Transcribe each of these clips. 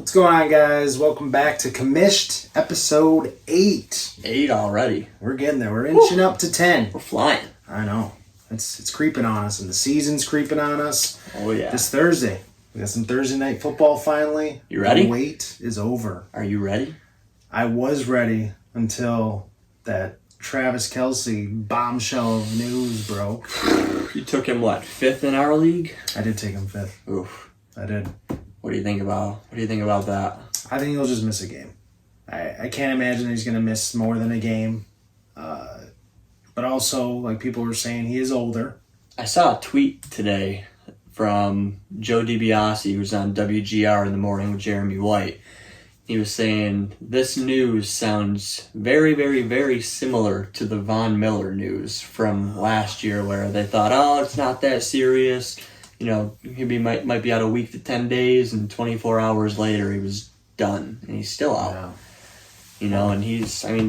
What's going on, guys? Welcome back to Commish'd, episode 8. 8 already. We're getting there. We're inching up to 10. We're flying. I know. It's creeping on us, and the season's creeping on us. Oh, yeah. This Thursday. We got some Thursday night football finally. You ready? The wait is over. Are you ready? I was ready until that Travis Kelce bombshell of news broke. You took him, what, 5th in our league? I did take him 5th. Oof. I did. What do you think about that? I think he'll just miss a game. I can't imagine he's going to miss more than a game. But also, like people were saying, he is older. I saw a tweet today from Joe DiBiase, who's on WGR in the morning with Jeremy White. He was saying, this news sounds very, very, very similar to the Von Miller news from last year where they thought, oh, it's not that serious. You know, he might be out a week to 10 days, and 24 hours later he was done, and he's still out. Yeah. You know, and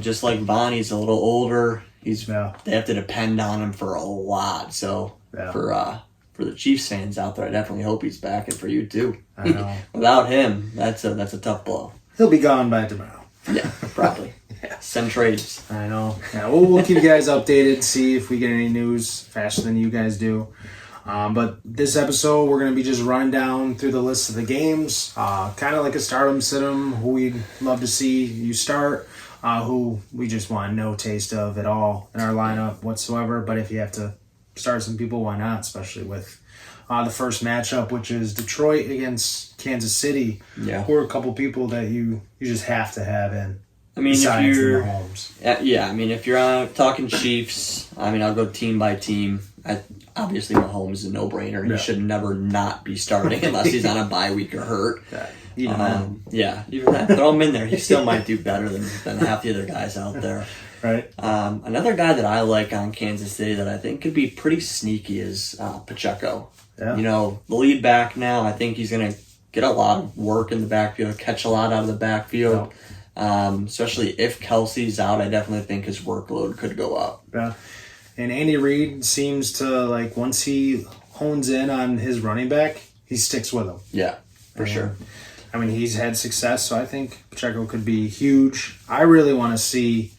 just like Von, he's a little older. They have to depend on him for a lot. So for the Chiefs fans out there, I definitely hope he's back, and for you too. I know. Without him, that's a tough blow. He'll be gone by tomorrow. Yeah, probably. Send trades. I know. Yeah, we'll keep you guys updated, see if we get any news faster than you guys do. But this episode, we're going to be just running down through the list of the games, kind of like a stardom sit-em, who we'd love to see you start, who we just want no taste of at all in our lineup whatsoever. But if you have to start some people, why not, especially with the first matchup, which is Detroit against Kansas City. Yeah. Who are a couple people that you just have to have in. I mean, if you're Mahomes. if you're talking Chiefs, I'll go team by team. Obviously, Mahomes is a no-brainer. He should never not be starting unless he's on a bye week or hurt. Even that. Throw him in there. He still might do better than half the other guys out there. Right. Another guy that I like on Kansas City that I think could be pretty sneaky is Pacheco. Yeah. You know, the lead back now, I think he's going to get a lot of work in the backfield, catch a lot out of the backfield. Yeah. Especially if Kelce's out, I definitely think his workload could go up. Yeah. And Andy Reid seems to, once he hones in on his running back, he sticks with him. Yeah, for sure. He's had success, so I think Pacheco could be huge. I really want to see,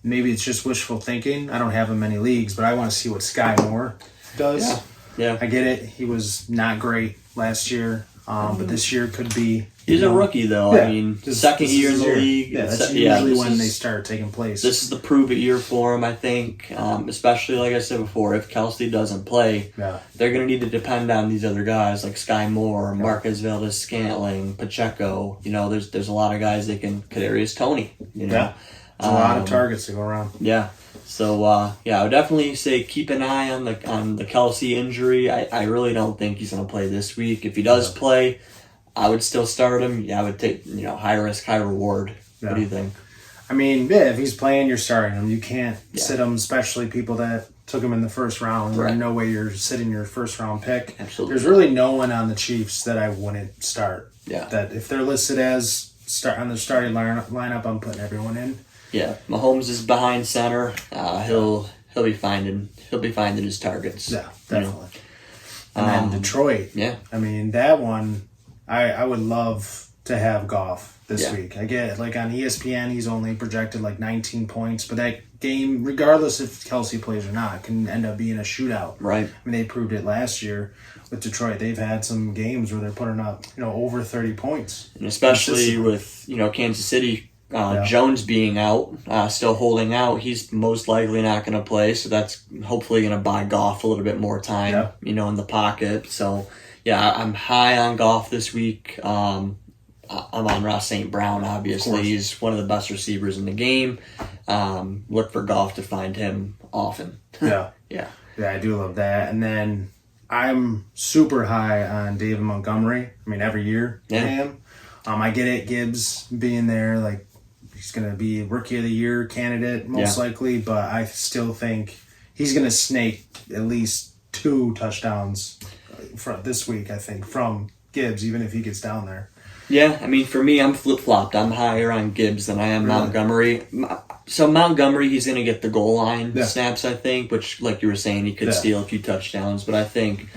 maybe it's just wishful thinking. I don't have him in many leagues, but I want to see what Sky Moore does. Yeah. I get it. He was not great last year, but this year could be. He's a rookie, though. Yeah. Second year in the league. Yeah, that's usually when they start taking place. This is the prove-it year for him, I think. Especially, like I said before, if Kelce doesn't play, they're going to need to depend on these other guys like Sky Moore, Marquez Valdez-Scantling, Pacheco. You know, there's a lot of guys that can Kadarius Toney. You know, there's a lot of targets to go around. Yeah. So, I would definitely say keep an eye on the Kelce injury. I really don't think he's going to play this week. If he does play, I would still start him. Yeah, I would take, high risk, high reward. Yeah. What do you think? If he's playing, you're starting him. You can't sit him, especially people that took him in the first round. Right. There's no way you're sitting your first round pick. Absolutely. There's really no one on the Chiefs that I wouldn't start. Yeah. That if they're listed as on the starting lineup, I'm putting everyone in. Yeah, Mahomes is behind center. He'll be finding his targets. Yeah, definitely. And then Detroit. Yeah. That one, I would love to have Goff this week. I get it. On ESPN, he's only projected 19 points, but that game, regardless if Kelce plays or not, can end up being a shootout. Right. They proved it last year with Detroit. They've had some games where they're putting up, over 30 points. And especially with, Kansas City, Jones being out, still holding out, he's most likely not going to play. So that's hopefully going to buy Goff a little bit more time, in the pocket. So, I'm high on Goff this week. I'm on Ross St. Brown, obviously. He's one of the best receivers in the game. Look for Goff to find him often. Yeah. Yeah, I do love that. And then I'm super high on David Montgomery. Every year I am. I get it, Gibbs being there, he's going to be Rookie of the Year candidate, most likely, but I still think he's going to snake at least 2 touchdowns this week, I think, from Gibbs, even if he gets down there. Yeah, for me, I'm flip-flopped. I'm higher on Gibbs than I am Montgomery. So Montgomery, he's going to get the goal line snaps, I think, which, like you were saying, he could steal a few touchdowns. But I think,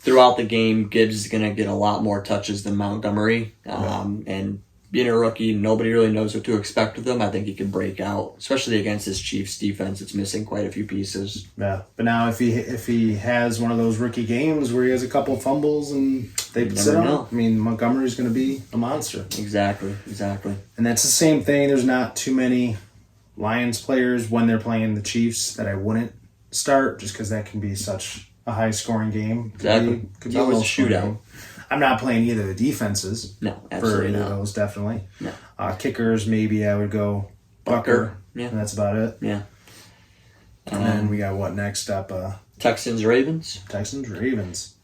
throughout the game, Gibbs is going to get a lot more touches than Montgomery. And being a rookie, nobody really knows what to expect with him. I think he can break out, especially against this Chiefs defense. It's missing quite a few pieces. Yeah, but now if he has one of those rookie games where he has a couple fumbles and they sit him, I mean, Montgomery's going to be a monster. Exactly. And that's the same thing. There's not too many Lions players when they're playing the Chiefs that I wouldn't start, just because that can be such a high-scoring game. Exactly. Could be a little shootout. I'm not playing either of the defenses. No, absolutely for either not. of those, definitely. No. Kickers, maybe I would go Bucker. Yeah. And that's about it. Yeah. And then we got what next up? Texans, Ravens.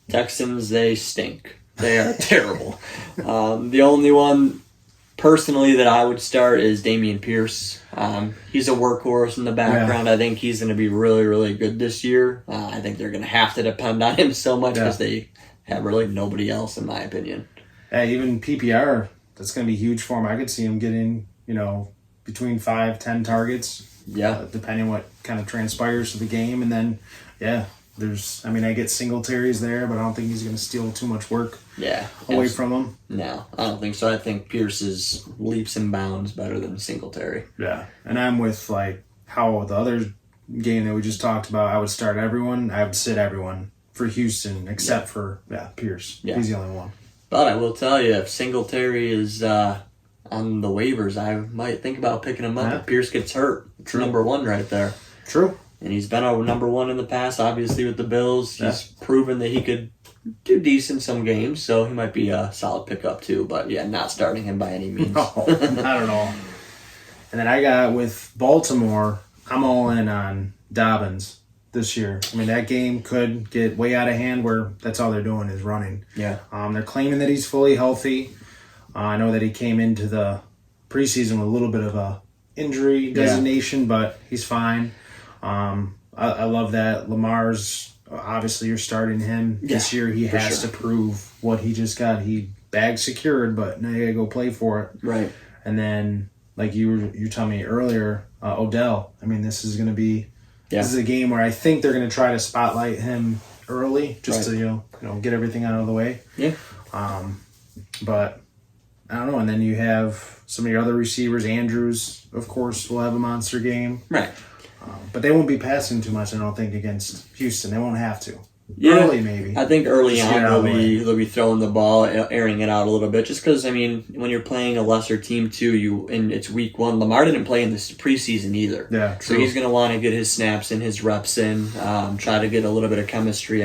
Texans, they stink. They are terrible. The only one personally that I would start is Dameon Pierce. He's a workhorse in the background. Yeah. I think he's going to be really, really good this year. I think they're going to have to depend on him so much because they have really nobody else, in my opinion. Even PPR, that's going to be huge for him. I could see him getting, between 5-10 targets. Yeah. Depending what kind of transpires to the game. And then, I get Singletary's there, but I don't think he's going to steal too much work away from him. No, I don't think so. I think Pierce is leaps and bounds better than Singletary. Yeah. And I'm with, how the other game that we just talked about, I would start everyone. I would sit everyone for Houston except for Pierce. Yeah. He's the only one. But I will tell you, if Singletary is on the waivers, I might think about picking him up if Pierce gets hurt. It's number one right there. True. And he's been a number one in the past, obviously, with the Bills. He's proven that he could do decent some games, so he might be a solid pickup too. But, not starting him by any means. No, not at all. And then I got with Baltimore, I'm all in on Dobbins this year. I mean, that game could get way out of hand where that's all they're doing is running. Yeah. They're claiming that he's fully healthy. I know that he came into the preseason with a little bit of a injury designation, but he's fine. I love that. Lamar's, obviously you're starting him this year. He has to prove what he just got. He bag secured, but now you got to go play for it. Right. And then, like you telling me earlier, Odell. I mean, this is going to be this is a game where I think they're going to try to spotlight him early just to get everything out of the way. Yeah. But I don't know. And then you have some of your other receivers. Andrews, of course, will have a monster game. Right. But they won't be passing too much, I don't think, against Houston. They won't have to. Yeah, early, maybe. I think early on they'll be throwing the ball, airing it out a little bit, just because, when you're playing a lesser team too, and it's week one. Lamar didn't play in this preseason either. Yeah, true. So he's going to want to get his snaps in, his reps in, try to get a little bit of chemistry.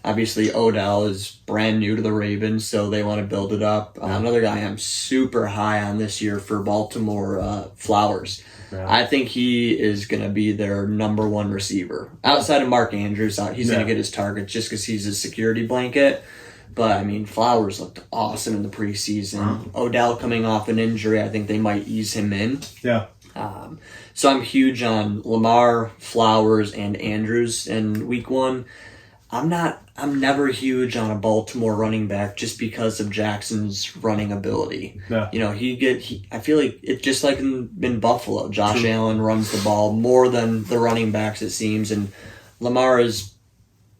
Obviously Odell is brand new to the Ravens, so they want to build it up. Another guy I'm super high on this year for Baltimore, Flowers. Yeah. I think he is going to be their number one receiver. Outside of Mark Andrews, he's going to get his targets just because he's a security blanket. But, Flowers looked awesome in the preseason. Odell coming off an injury, I think they might ease him in. Yeah. So I'm huge on Lamar, Flowers, and Andrews in week one. I'm never huge on a Baltimore running back just because of Jackson's running ability. Yeah. I feel like it's just like in Buffalo. Josh Allen runs the ball more than the running backs, it seems, and Lamar is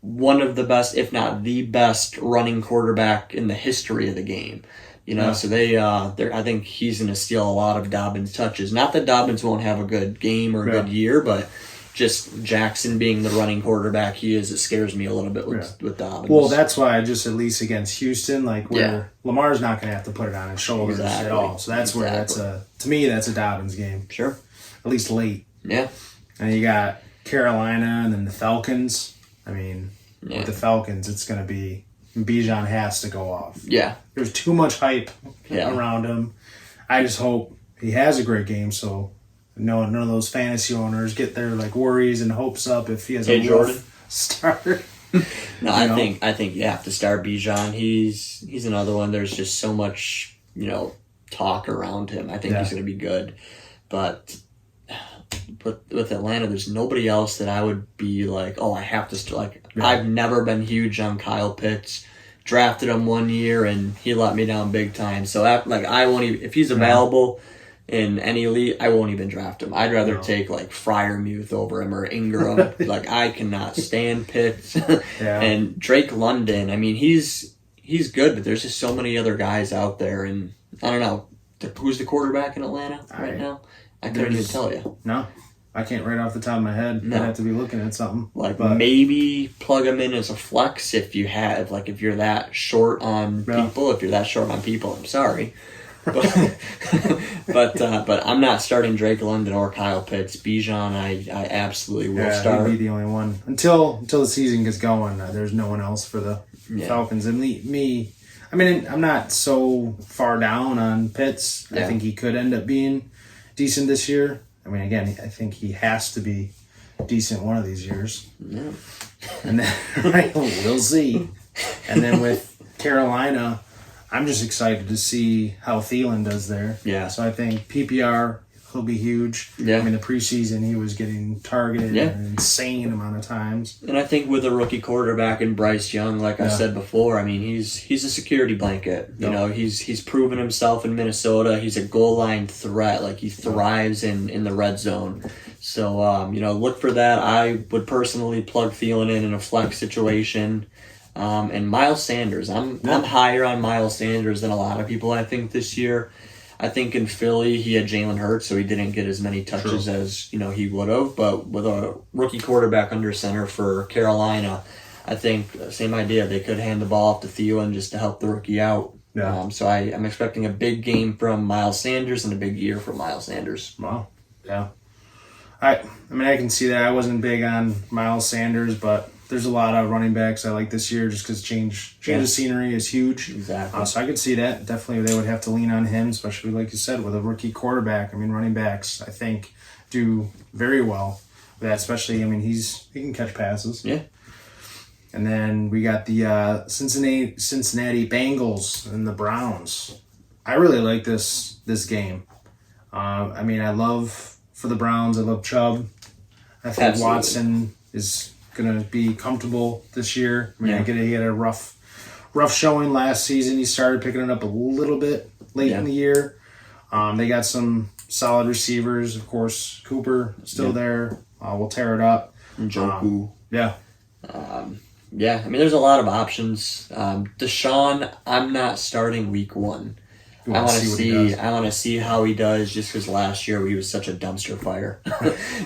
one of the best, if not the best, running quarterback in the history of the game. So I think he's going to steal a lot of Dobbins' touches. Not that Dobbins won't have a good game or a good year, but just Jackson being the running quarterback he is, it scares me a little bit with Dobbins. Well, that's why at least against Houston, where Lamar's not going to have to put it on his shoulders at all. So that's where to me, that's a Dobbins game. Sure. At least late. Yeah. And you got Carolina and then the Falcons. With the Falcons, it's going to be Bijan has to go off. Yeah. There's too much hype around him. I just hope he has a great game, so none of those fantasy owners get their worries and hopes up if he has a rough start. No, I think you have to start Bijan. He's another one. There's just so much talk around him. I think he's going to be good, but with Atlanta, there's nobody else that I would be like, oh, I have to start. I've never been huge on Kyle Pitts. Drafted him one year and he let me down big time. So I won't even, if he's available. in any league, I won't even draft him. I'd rather take like Freiermuth over him or Ingram. Like I cannot stand Pitts. And Drake London. I mean, he's good, but there's just so many other guys out there, and I don't know who's the quarterback in Atlanta right now. I couldn't even tell you. No, I can't right off the top of my head. No. I'd have to be looking at something. Maybe plug him in as a flex if you have, like, if you're that short on people. If you're that short on people, I'm sorry. But I'm not starting Drake London or Kyle Pitts. Bijan, I absolutely will start. He'd be the only one until the season gets going. There's no one else for the Falcons. And me, I mean, I'm not so far down on Pitts. I think he could end up being decent this year. I mean, again, I think he has to be decent one of these years. Yeah. And then we'll see. And then with Carolina, I'm just excited to see how Thielen does there. Yeah. So I think PPR, he'll be huge. Yeah. I mean, the preseason, he was getting targeted an insane amount of times. And I think with a rookie quarterback in Bryce Young, like I said before, I mean, he's a security blanket. You know, he's proven himself in Minnesota. He's a goal line threat. Like, he thrives in the red zone. So, look for that. I would personally plug Thielen in a flex situation. And Miles Sanders. I'm higher on Miles Sanders than a lot of people, I think, this year. I think in Philly he had Jalen Hurts, so he didn't get as many touches as he would have. But with a rookie quarterback under center for Carolina, I think same idea. They could hand the ball off to Thielen just to help the rookie out. Yeah. So I'm expecting a big game from Miles Sanders and a big year from Miles Sanders. Wow. Yeah. I mean, I can see that. I wasn't big on Miles Sanders, but there's a lot of running backs I like this year just because change of scenery is huge. Exactly. So I could see that. Definitely they would have to lean on him, especially like you said, with a rookie quarterback. I mean, running backs, I think, do very well with that, especially, I mean, he can catch passes. Yeah. And then we got the Cincinnati Bengals and the Browns. I really like this game. I mean, for the Browns, I love Chubb. I think Watson is going to be comfortable this year. I mean, he had a rough showing last season. He started picking it up a little bit late in the year. They got some solid receivers. Of course, Cooper still there. We'll tear it up. Njoku. I mean, there's a lot of options. Deshaun, I'm not starting week 1. I want to see how he does, just because last year he was such a dumpster fire.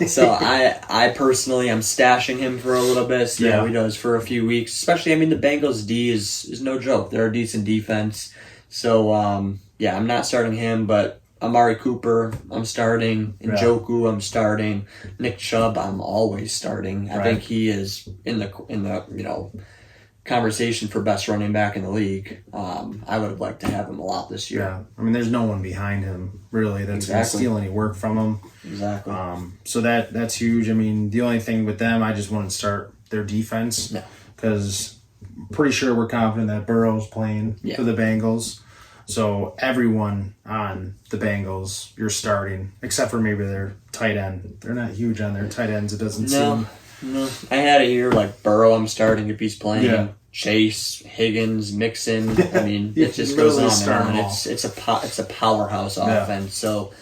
So I personally am stashing him for a little bit, see how he does for a few weeks. Especially, I mean, the Bengals D is no joke. They're a decent defense. So I'm not starting him, but Amari Cooper, I'm starting. Njoku, I'm starting. Nick Chubb, I'm always starting. I think he is in the conversation for best running back in the league. I would have liked to have him a lot this year. Yeah, I mean, there's no one behind him really that's going to steal any work from him. Exactly. So that's huge. I mean, the only thing with them, I just want to start their defense because I'm pretty sure we're confident that Burrow's playing for the Bengals. So everyone on the Bengals, you're starting, except for maybe their tight end. They're not huge on their tight ends. It doesn't seem. No, I had a year like Burrow. I'm starting if he's playing. Yeah. Chase, Higgins, Mixon. I mean, it just goes on and on. It's a powerhouse offense. So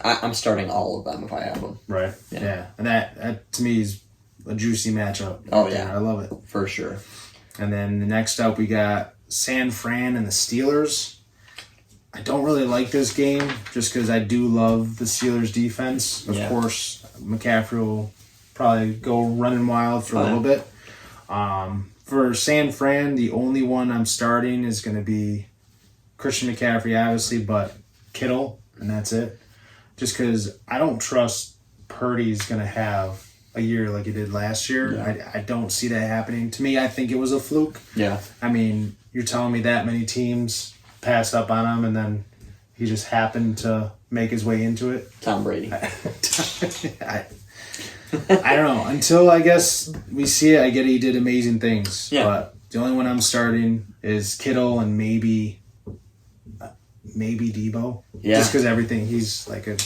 I'm starting all of them if I have them. Right. Yeah. And that to me is a juicy matchup. I love it for sure. And then the next up we got San Fran and the Steelers. I don't really like this game just because I do love the Steelers defense. Of course, McCaffrey will probably go running wild for a little bit. For San Fran, the only one I'm starting is going to be Christian McCaffrey, obviously, but Kittle, and that's it. Just because I don't trust Purdy's going to have a year like he did last year. Yeah. I don't see that happening. To me, I think it was a fluke. Yeah. I mean, you're telling me that many teams passed up on him, and then he just happened to make his way into it. Tom Brady. I don't know. Until I guess we see it, I get he did amazing things. Yeah. But the only one I'm starting is Kittle and maybe Debo. Yeah. Just because everything, he's like a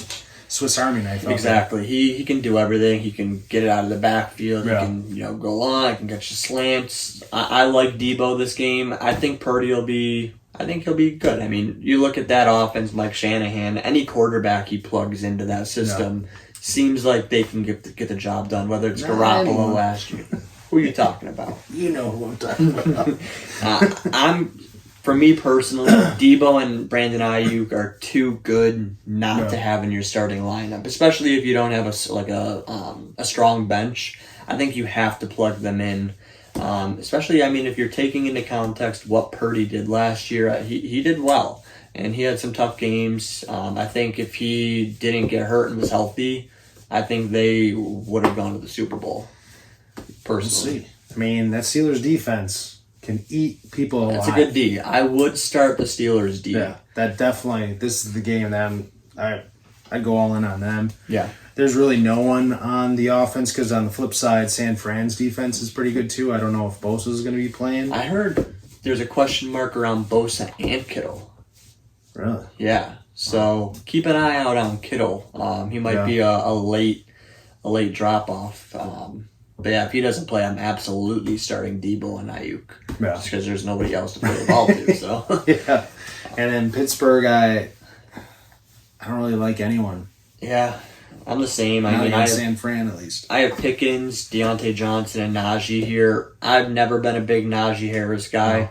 Swiss Army knife. Exactly. He can do everything. He can get it out of the backfield. Yeah. He can go long. He can catch the slants. I like Debo this game. I think Purdy will be I think he'll be good. I mean, you look at that offense, Mike Shanahan, any quarterback he plugs into that system seems like they can get the job done, whether it's Garoppolo last year. Who are you talking about? You know who I'm talking about. For me personally, Debo and Brandon Ayuk are too good not to have in your starting lineup, especially if you don't have a strong bench. I think you have to plug them in. Especially, I mean, if you're taking into context what Purdy did last year, he did well, and he had some tough games. I think if he didn't get hurt and was healthy, I think they would have gone to the Super Bowl. Personally, Let's see. I mean, that Steelers defense can eat people alive. That's a good D. I would start the Steelers D. Yeah, that definitely. This is the game that I'd go all in on them. Yeah. There's really no one on the offense because on the flip side, San Fran's defense is pretty good too. I don't know if Bosa is going to be playing. I heard there's a question mark around Bosa and Kittle. Really? Yeah. So keep an eye out on Kittle. He might be a late drop off. But yeah, if he doesn't play, I'm absolutely starting Debo and Ayuk. Yeah. Just because there's nobody else to play the ball to. So Yeah. And then Pittsburgh, I don't really like anyone. Yeah, I'm the same. Not I mean, against San Fran at least. I have Pickens, Deontay Johnson, and Najee here. I've never been a big Najee Harris guy,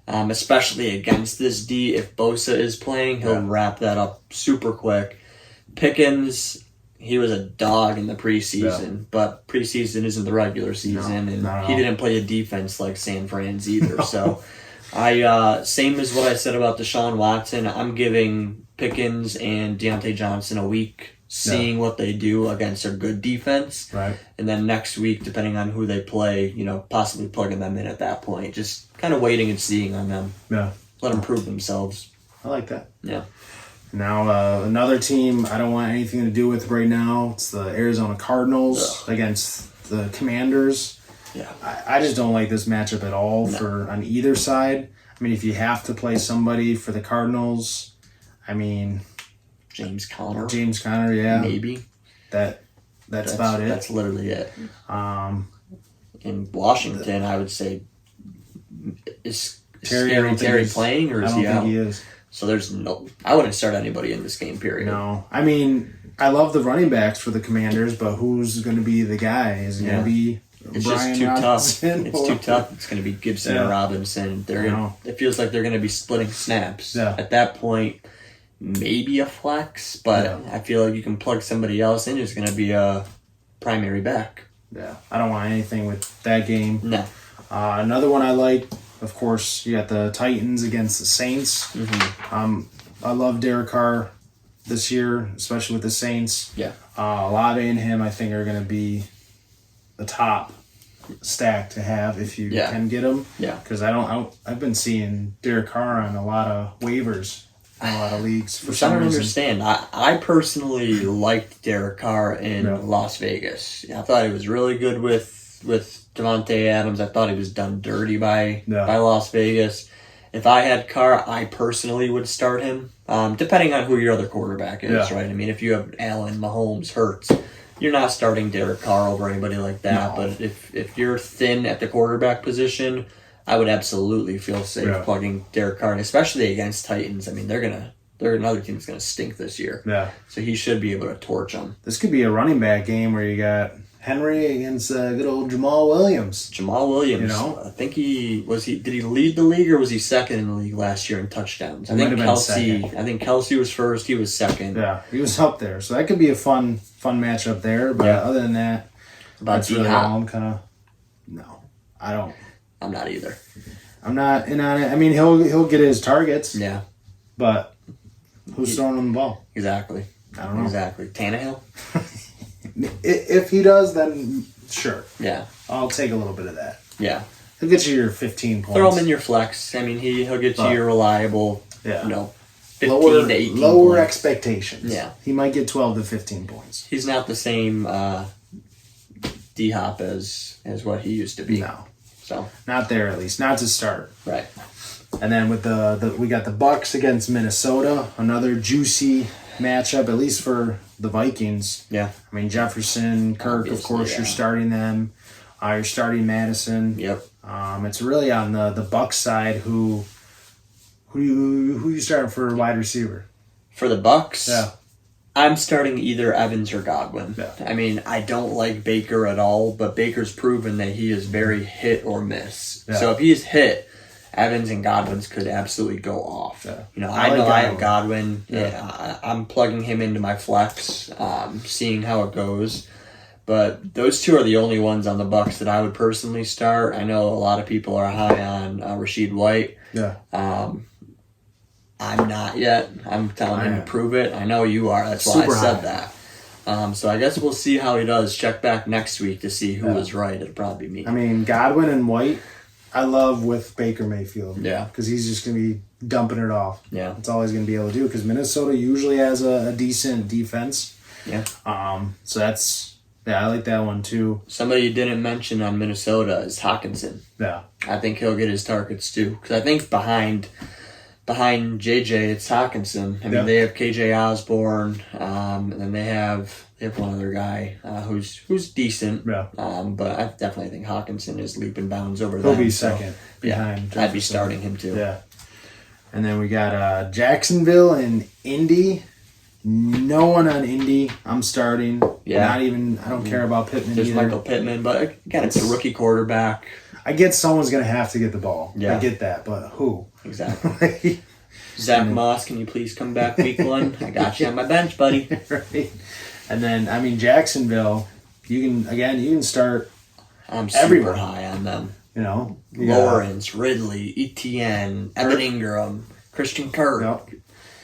especially against this D. If Bosa is playing, he'll wrap that up super quick. Pickens, he was a dog in the preseason, but preseason isn't the regular season, and he didn't play a defense like San Fran's either. So, same as what I said about Deshaun Watson, I'm giving Pickens and Deontay Johnson a week, seeing what they do against a good defense. Right. And then next week, depending on who they play, possibly plugging them in at that point. Just kind of waiting and seeing on them. Yeah. Let them prove themselves. I like that. Yeah. Now, another team I don't want anything to do with right now, it's the Arizona Cardinals against the Commanders. Yeah. I just don't like this matchup at all on either side. I mean, if you have to play somebody for the Cardinals, I mean... James Conner, yeah. Maybe. That's about it. That's literally it. In Washington, I would say, is Terry playing or is he out? I don't think he is. So I wouldn't start anybody in this game, period. No. I mean, I love the running backs for the Commanders, but who's going to be the guy? Is it going to be Brian too Robinson? Tough. It's too tough. It's going to be Gibson or Robinson. It feels like they're going to be splitting snaps. Yeah. At that point, maybe a flex, but I feel like you can plug somebody else in who's going to be a primary back. Yeah. I don't want anything with that game. No. Another one I like, of course, you got the Titans against the Saints. Mm-hmm. I love Derek Carr this year, especially with the Saints. Yeah. Olave and him, I think, are going to be the top stack to have if you can get them. Yeah. Because I've been seeing Derek Carr on a lot of waivers in a lot of leagues for some reason. I don't understand. I personally liked Derek Carr in Las Vegas. I thought he was really good with Devontae Adams. I thought he was done dirty by Las Vegas. If I had Carr, I personally would start him, depending on who your other quarterback is, right? I mean, if you have Allen, Mahomes, Hurts, you're not starting Derek Carr over anybody like that. No. But if you're thin at the quarterback position, I would absolutely feel safe plugging Derek Carr, and especially against Titans. I mean, they're another team that's going to stink this year. Yeah. So he should be able to torch them. This could be a running back game where you got Henry against good old Jamal Williams. I think did he lead the league or was he second in the league last year in touchdowns? I think Kelsey was first, he was second. Yeah, he was up there. So that could be a fun matchup there. But other than that, that's really all I'm kind of... No, I don't... I'm not either. I'm not in on it. I mean, he'll get his targets. Yeah. But who's throwing him the ball? Exactly. I don't know. Exactly. Tannehill? If he does, then sure. Yeah. I'll take a little bit of that. Yeah. He'll get you your 15 points. Throw him in your flex. I mean, he'll get you your reliable, 15 to 18 lower points. Expectations. Yeah. He might get 12 to 15 points. He's not the same D-Hop as what he used to be. No. So not there, at least. Not to start. Right. And then with we got the Bucks against Minnesota. Another juicy matchup, at least for the Vikings. Yeah. I mean, Jefferson, Kirk, of course, you're starting them. You're starting Madison. Yep. It's really on the Bucks side who Who you starting for wide receiver? For the Bucks, Yeah. I'm starting either Evans or Godwin. Yeah. I mean, I don't like Baker at all, but Baker's proven that he is very hit or miss. Yeah. So if he's hit, Evans and Godwin's could absolutely go off. Yeah. You know, I I know like I have Godwin. Yeah. I'm plugging him into my flex, seeing how it goes. But those two are the only ones on the Bucks that I would personally start. I know a lot of people are high on Rashid White. Yeah. I'm not yet. I'm telling him to prove it. I know you are. That's why Super I said high. that. So I guess we'll see how he does. Check back next week to see who was right. It'll probably be me. I mean, Godwin and White, I love with Baker Mayfield. Yeah. Because he's just going to be dumping it off. Yeah. That's all he's going to be able to do because Minnesota usually has a decent defense. Yeah. So that's, I like that one too. Somebody you didn't mention on Minnesota is Hawkinson. Yeah. I think he'll get his targets too. Because I think behind JJ, it's Hawkinson. I mean, they have KJ Osborne, and then they have one other guy who's decent. Yeah. But I definitely think Hawkinson is leap and bounds over them. He'll be second behind I'd be starting him too. Yeah. And then we got Jacksonville and Indy. No one on Indy. I'm starting. Yeah. Not even, I don't care about Pittman There's either. Michael Pittman, but again, it's a rookie quarterback. I get someone's going to have to get the ball. Yeah. I get that, but who? Exactly. Zach Moss, can you please come back week 1? I got you on my bench, buddy. Right. And then, I mean, Jacksonville, you can start, I'm super everyone. high on them. you know. Lawrence, Ridley, Etienne, Evan Ingram, Christian Kirk,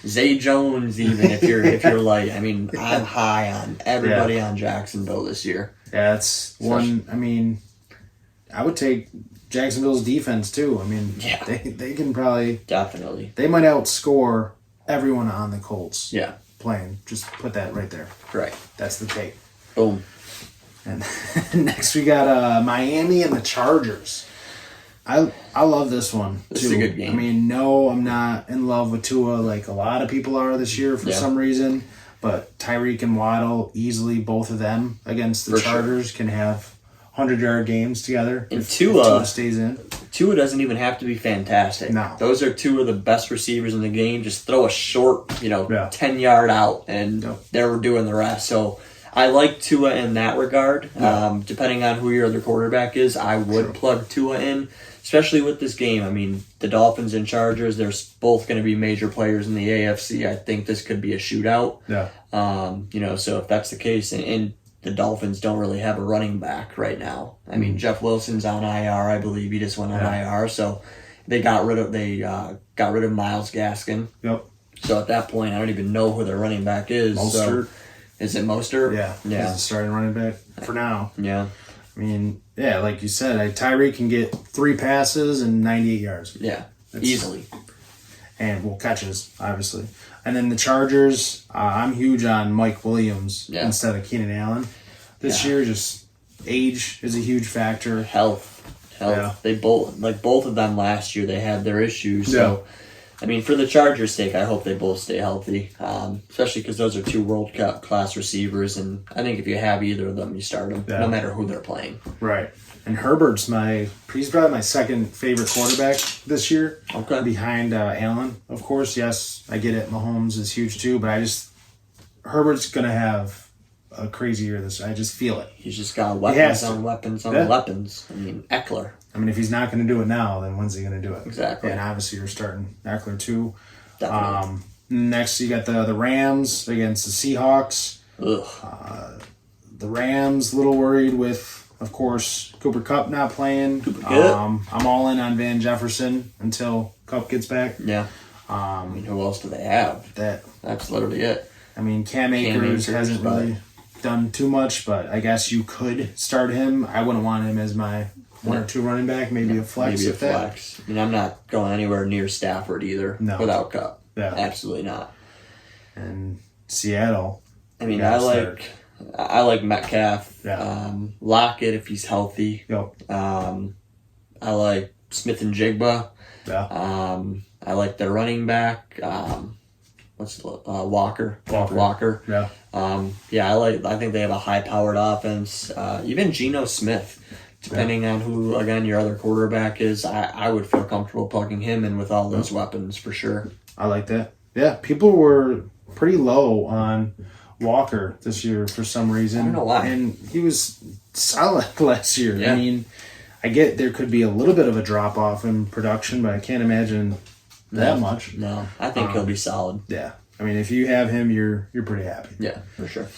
Zay Jones. Even if you're light, I mean, I'm high on everybody on Jacksonville this year. Yeah, it's one. I mean, I would take Jacksonville's defense too. I mean, they can probably Definitely. They might outscore everyone on the Colts. Yeah. Playing. Just put that right there. Right. That's the take. Boom. And next we got Miami and the Chargers. I love this one too. This is a good game. I mean, no, I'm not in love with Tua like a lot of people are this year for some reason. But Tyreek and Waddle, easily both of them against the Chargers can have 100-yard games together. And if Tua stays in. Tua doesn't even have to be fantastic. No. Those are two of the best receivers in the game. Just throw a short, 10-yard out, and they're doing the rest. So I like Tua in that regard. Yeah. Depending on who your other quarterback is, I would plug Tua in, especially with this game. I mean, the Dolphins and Chargers, they're both going to be major players in the AFC. I think this could be a shootout. Yeah. So if that's the case, and the Dolphins don't really have a running back right now. I mean, Jeff Wilson's on IR, I believe. He just went on IR, so they got rid of Myles Gaskin. Yep. So at that point, I don't even know who their running back is. Mostert. So, is it Mostert? Yeah. Yeah. He's the starting running back for now. Yeah. I mean, like you said, Tyreek can get 3 passes and 98 yards. Yeah. Easily. And catches, obviously. And then the Chargers, I'm huge on Mike Williams instead of Keenan Allen. This year, just age is a huge factor. Health. Yeah. They both of them last year, they had their issues. So, I mean, for the Chargers' sake, I hope they both stay healthy, especially because those are 2 world-class receivers, and I think if you have either of them, you start them, no matter who they're playing. Right. And Herbert's he's probably my second favorite quarterback this year. Okay. Behind Allen, of course. Yes, I get it. Mahomes is huge too, but Herbert's going to have a crazy year this year. I just feel it. He's just got weapons on weapons on weapons. I mean, Eckler. I mean, if he's not going to do it now, then when's he going to do it? Exactly. And obviously you're starting Eckler too. Definitely. Next, you got the Rams against the Seahawks. Ugh. The Rams, a little worried with, of course, Cooper Kupp not playing. I'm all in on Van Jefferson until Kupp gets back. Yeah. I mean, who else do they have? That's literally it. I mean, Cam Akers hasn't really done too much, but I guess you could start him. I wouldn't want him as my 1 or 2 running back, maybe a flex. Maybe a flex. I mean, I'm not going anywhere near Stafford either without Kupp. Yeah. Absolutely not. And Seattle. I mean, I like Metcalf. Yeah. Lockett if he's healthy. Yep. I like Smith and Jigba. Yeah. I like their running back. Walker. Yeah. I think they have a high-powered offense. Even Geno Smith, depending on who, again, your other quarterback is, I would feel comfortable plugging him in with all those weapons for sure. I like that. Yeah, people were pretty low on Walker this year for some reason. I don't know why. And he was solid last year. Yeah. I mean, I get there could be a little bit of a drop-off in production, but I can't imagine that much. No, I think he'll be solid. Yeah. I mean, if you have him, you're pretty happy. Yeah, for sure.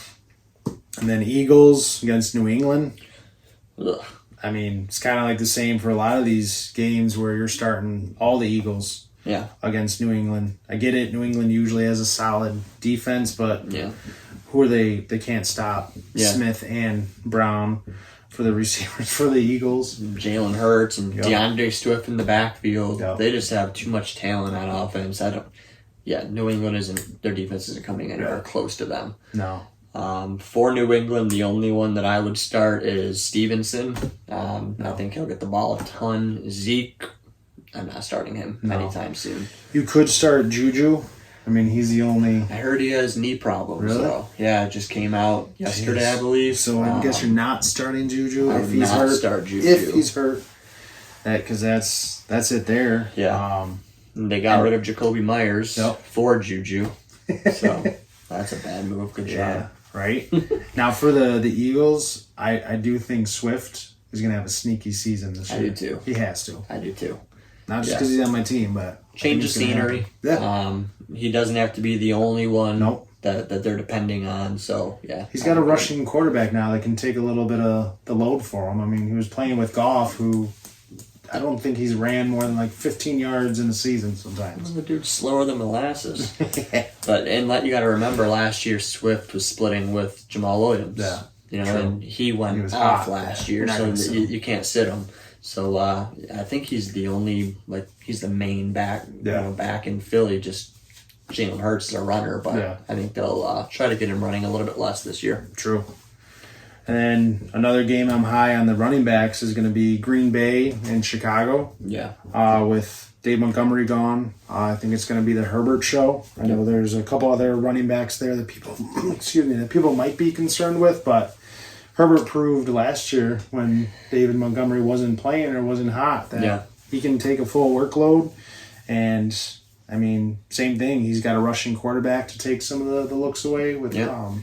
And then Eagles against New England. Ugh. I mean, it's kind of like the same for a lot of these games where you're starting all the Eagles against New England. I get it. New England usually has a solid defense, but who are they? They can't stop Smith and Brown for the receivers for the Eagles. Jalen Hurts and DeAndre Swift in the backfield. Yep. They just have too much talent on offense. New England isn't, their defense isn't coming anywhere close to them. No. For New England, the only one that I would start is Stevenson. I think he'll get the ball a ton. Zeke, I'm not starting him anytime soon. You could start Juju. I mean, he's the only. I heard he has knee problems. Really? So, yeah, it just came out yesterday, I believe. So I guess you're not starting Juju I if would he's not hurt. start Juju. If he's hurt, because that's it there. Yeah. They got rid of Jacoby Myers for Juju. So that's a bad move. Good job. Right? Now for the Eagles, I do think Swift is going to have a sneaky season this year. I do too. He has to. I do too. Not just because he's on my team, but change of scenery. Yeah. He doesn't have to be the only one that they're depending on. So yeah, he's got a rushing quarterback now that can take a little bit of the load for him. I mean, he was playing with Goff, who I don't think he's ran more than like 15 yards in a season sometimes. The dude's slower than molasses. But you got to remember, last year Swift was splitting with Jamal Williams. Yeah, and he went off last year, so you can't sit him. So I think he's the only he's the main back, back in Philly. Just Jalen Hurts is a runner, but I think they'll try to get him running a little bit less this year. True. And then another game I'm high on the running backs is going to be Green Bay and Chicago. Yeah. With Dave Montgomery gone, I think it's going to be the Herbert show. I know there's a couple other running backs there that people might be concerned with, but Herbert proved last year when David Montgomery wasn't playing or wasn't hot that he can take a full workload. And I mean, same thing. He's got a rushing quarterback to take some of the looks away with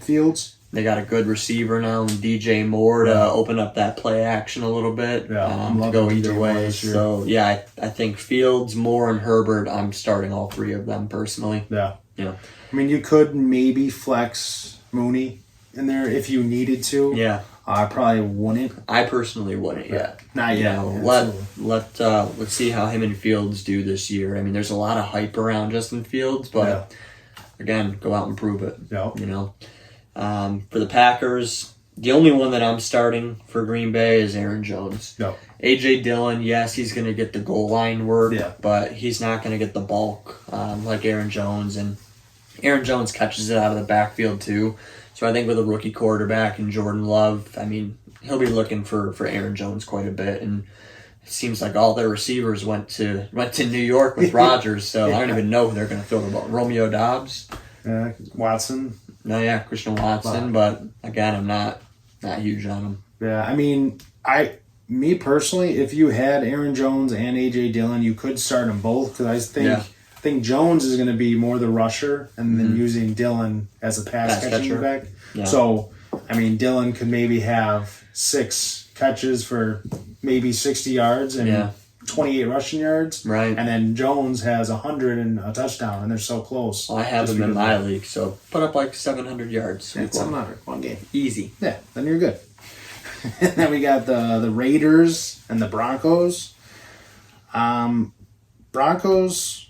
Fields. They got a good receiver now, DJ Moore, to open up that play action a little bit. Yeah, to go either way. So, I think Fields, Moore, and Herbert, I'm starting all three of them personally. Yeah. I mean, you could maybe flex Mooney in there if you needed to. Yeah. I probably wouldn't. I personally wouldn't yet. Not yet. Let's see how him and Fields do this year. I mean, there's a lot of hype around Justin Fields, but again, go out and prove it. Yeah. For the Packers, the only one that I'm starting for Green Bay is Aaron Jones. No. A.J. Dillon, yes, he's going to get the goal line work, but he's not going to get the bulk like Aaron Jones. And Aaron Jones catches it out of the backfield too. So I think with a rookie quarterback and Jordan Love, I mean, he'll be looking for Aaron Jones quite a bit. And it seems like all their receivers went to New York with Rodgers, so I don't even know who they're going to throw the ball. Romeo Doubs? Watson? No, Christian Watson, but again, I'm not huge on him. Yeah, I mean, me personally, if you had Aaron Jones and A.J. Dillon, you could start them both because I think Jones is going to be more the rusher and then using Dillon as a pass catching back. Yeah. So, I mean, Dillon could maybe have 6 catches for maybe 60 yards and 28 rushing yards. Right. And then Jones has 100 and a touchdown, and they're so close. Well, I have him in my league, so put up like 700 yards. Yeah, 700. One game. Easy. Yeah, then you're good. And then we got the Raiders and the Broncos. Broncos,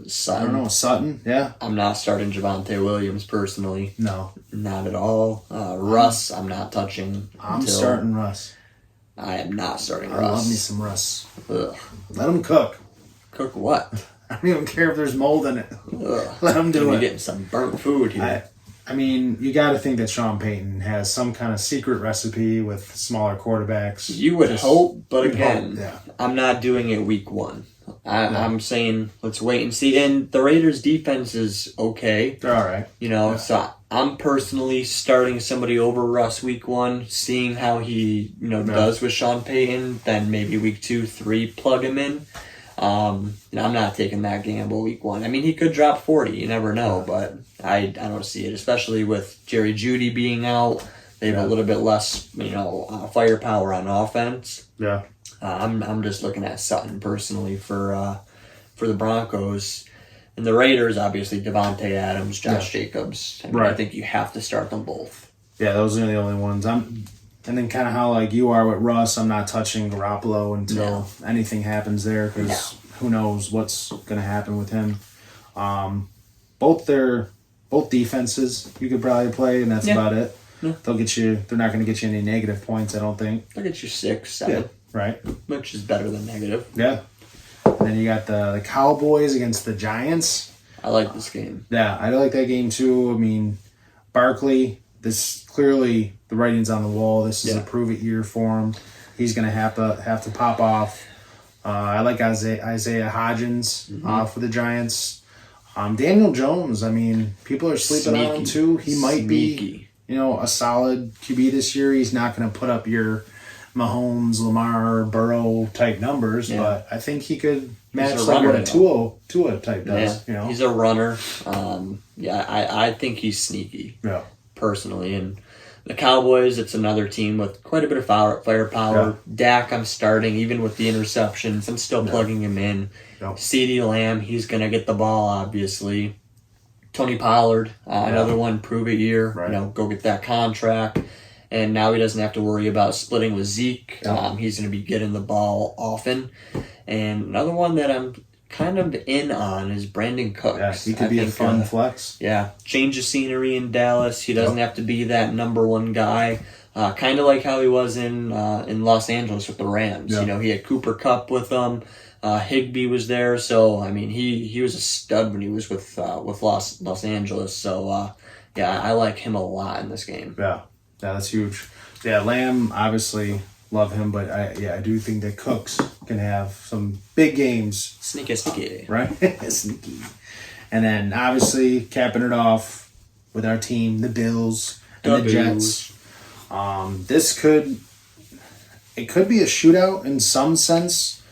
Sutton. I don't know, Sutton, yeah. I'm not starting Javonte Williams personally. No. Not at all. Russ, I'm not touching. I'm starting Russ. I am not starting Russ. I love me some Russ. Ugh. Let him cook. Cook what? I don't even care if there's mold in it. Ugh. Let him do it. You're getting some burnt food here. I mean, you got to think that Sean Payton has some kind of secret recipe with smaller quarterbacks. You would hope, but again, yeah. I'm not doing it week 1. I'm saying let's wait and see. And the Raiders' defense is okay. They're all right. So I'm personally starting somebody over Russ week 1, seeing how he does with Sean Payton. Then maybe week 2, 3, plug him in. I'm not taking that gamble week 1. I mean, he could drop 40. You never know, but I don't see it, especially with Jerry Jeudy being out. They have a little bit less, firepower on offense. Yeah. I'm just looking at Sutton personally for the Broncos. And the Raiders, obviously, Devontae Adams, Josh Jacobs. I think you have to start them both. Yeah, those are the only ones. And then kind of how like you are with Russ, I'm not touching Garoppolo until anything happens there because who knows what's going to happen with him. Both defenses you could probably play, and that's about it. Yeah. They're not going to get you any negative points, I don't think. They'll get you 6, 7. Yeah, right. Which is better than negative. Yeah. And then you got the Cowboys against the Giants. I like this game. Yeah, I like that game too. I mean, Barkley, this clearly the writing's on the wall. This is a prove-it year for him. He's going to have to pop off. I like Isaiah Hodgins for the Giants. Daniel Jones, I mean, people are sleeping on him too. He might be, a solid QB this year. He's not going to put up your Mahomes, Lamar, Burrow type numbers, but I think he could match like what a Tua type does. Yeah. He's a runner. I think he's sneaky. Yeah, personally. And the Cowboys, it's another team with quite a bit of firepower. Yeah. Dak, I'm starting even with the interceptions. I'm still plugging him in. Yeah. CeeDee Lamb, he's gonna get the ball obviously. Tony Pollard, another one, prove it year. Right. Go get that contract. And now he doesn't have to worry about splitting with Zeke. Yeah. He's going to be getting the ball often. And another one that I'm kind of in on is Brandon Cooks. Yeah, he could be a fun flex. Yeah, change of scenery in Dallas. He doesn't have to be that number one guy. Kind of like how he was in Los Angeles with the Rams. Yeah. He had Cooper Kupp with them. Higbee was there. So, I mean, he was a stud when he was with Los Angeles. So, I like him a lot in this game. Yeah. Yeah, that's huge. Yeah, Lamb, obviously, love him, but I do think that Cooks can have some big games. Sneaky. Right? Sneaky. And then, obviously, capping it off with our team, the Bills and the Jets. It could be a shootout in some sense,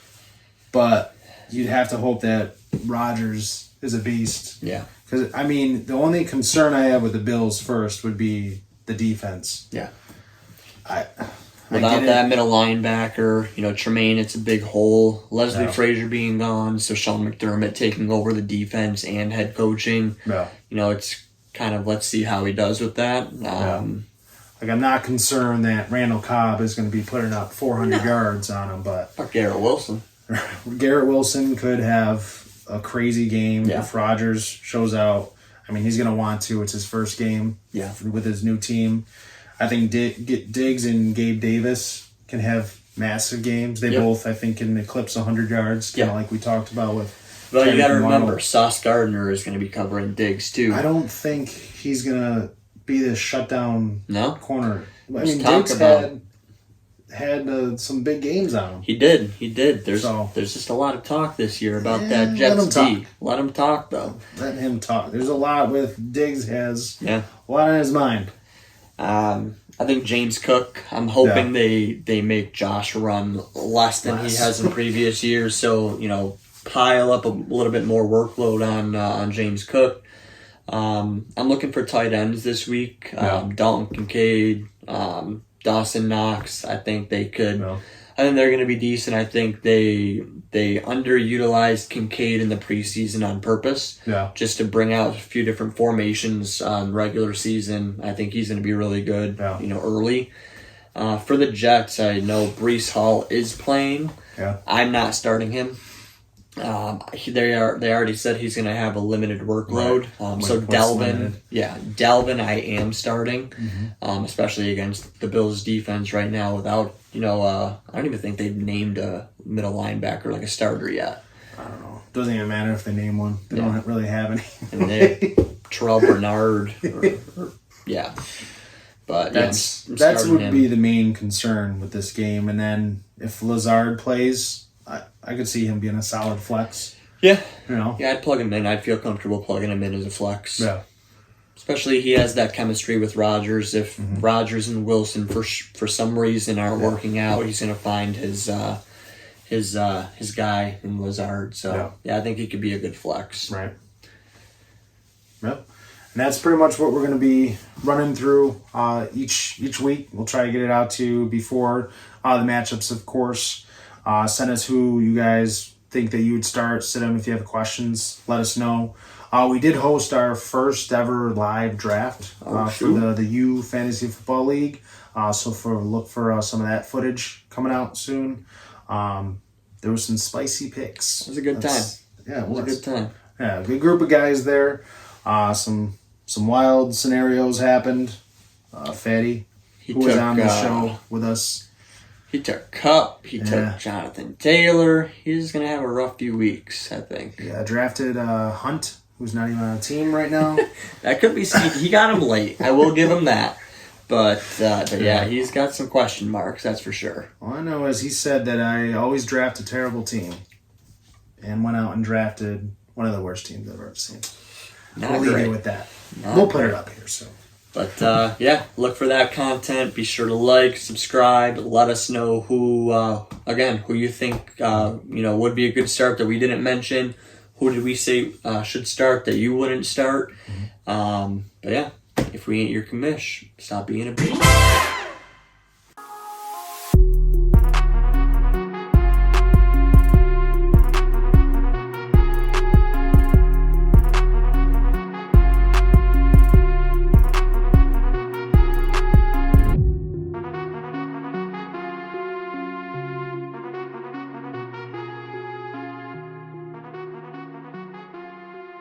but you'd have to hope that Rodgers is a beast. Yeah. Because, I mean, the only concern I have with the Bills first would be the defense. Yeah. Without that middle linebacker, Tremaine, it's a big hole. Leslie Frazier being gone, so Sean McDermott taking over the defense and head coaching. Yeah. It's kind of, let's see how he does with that. I'm not concerned that Randall Cobb is going to be putting up 400 yards on him, but Garrett Wilson. Garrett Wilson could have a crazy game if Rodgers shows out. I mean, he's going to want to. It's his first game with his new team. I think Diggs and Gabe Davis can have massive games. They both, I think, can eclipse 100 yards, kind of like we talked about with. Well, you got to remember, Sauce Gardner is going to be covering Diggs, too. I don't think he's going to be the shutdown corner. I mean, Diggs had some big games on him. He did. There's just a lot of talk this year about that Jets D. Let him talk, though. Let him talk. There's a lot with Diggs has a lot on his mind. I think James Cook, I'm hoping they make Josh run less than he has in previous years. So, pile up a little bit more workload on James Cook. I'm looking for tight ends this week. Dalton Kincaid, Dawson Knox. I think they could. I think they're going to be decent. I think they underutilized Kincaid in the preseason on purpose, just to bring out a few different formations on regular season. I think he's going to be really good, early. For the Jets, I know Breece Hall is playing. Yeah. I'm not starting him. They already said he's going to have a limited workload. Right. So Dalvin, I am starting, especially against the Bills' defense right now. Without I don't even think they've named a middle linebacker like a starter yet. I don't know. Doesn't even matter if they name one. They don't really have any. And they Terrell Bernard, but that would be the main concern with this game. And then if Lazard plays, I could see him being a solid flex. Yeah. I'd plug him in. I'd feel comfortable plugging him in as a flex. Yeah. Especially he has that chemistry with Rodgers. If Rodgers and Wilson for some reason aren't working out, he's going to find his guy in Lazard. So I think he could be a good flex. Right. Yep. And that's pretty much what we're going to be running through each week. We'll try to get it out to you before the matchups, of course. Send us who you guys think that you would start. Sit them if you have questions. Let us know. We did host our first ever live draft for the U Fantasy Football League. So look for some of that footage coming out soon. There was some spicy picks. It was a good time. Yeah, it was a good time. Yeah, good group of guys there. Some wild scenarios happened. Fatty, who was on the show with us. He took Cup. He took Jonathan Taylor. He's going to have a rough few weeks, I think. Yeah, drafted Hunt, who's not even on a team right now. That could be. He got him late. I will give him that. But yeah, he's got some question marks, that's for sure. All I know is he said that I always draft a terrible team and went out and drafted one of the worst teams I've ever seen. We'll leave you with that. We'll put it up here soon. But look for that content. Be sure to like, subscribe. Let us know who you think would be a good start that we didn't mention. Who did we say should start that you wouldn't start? But yeah, if we ain't your commish, stop being a bitch.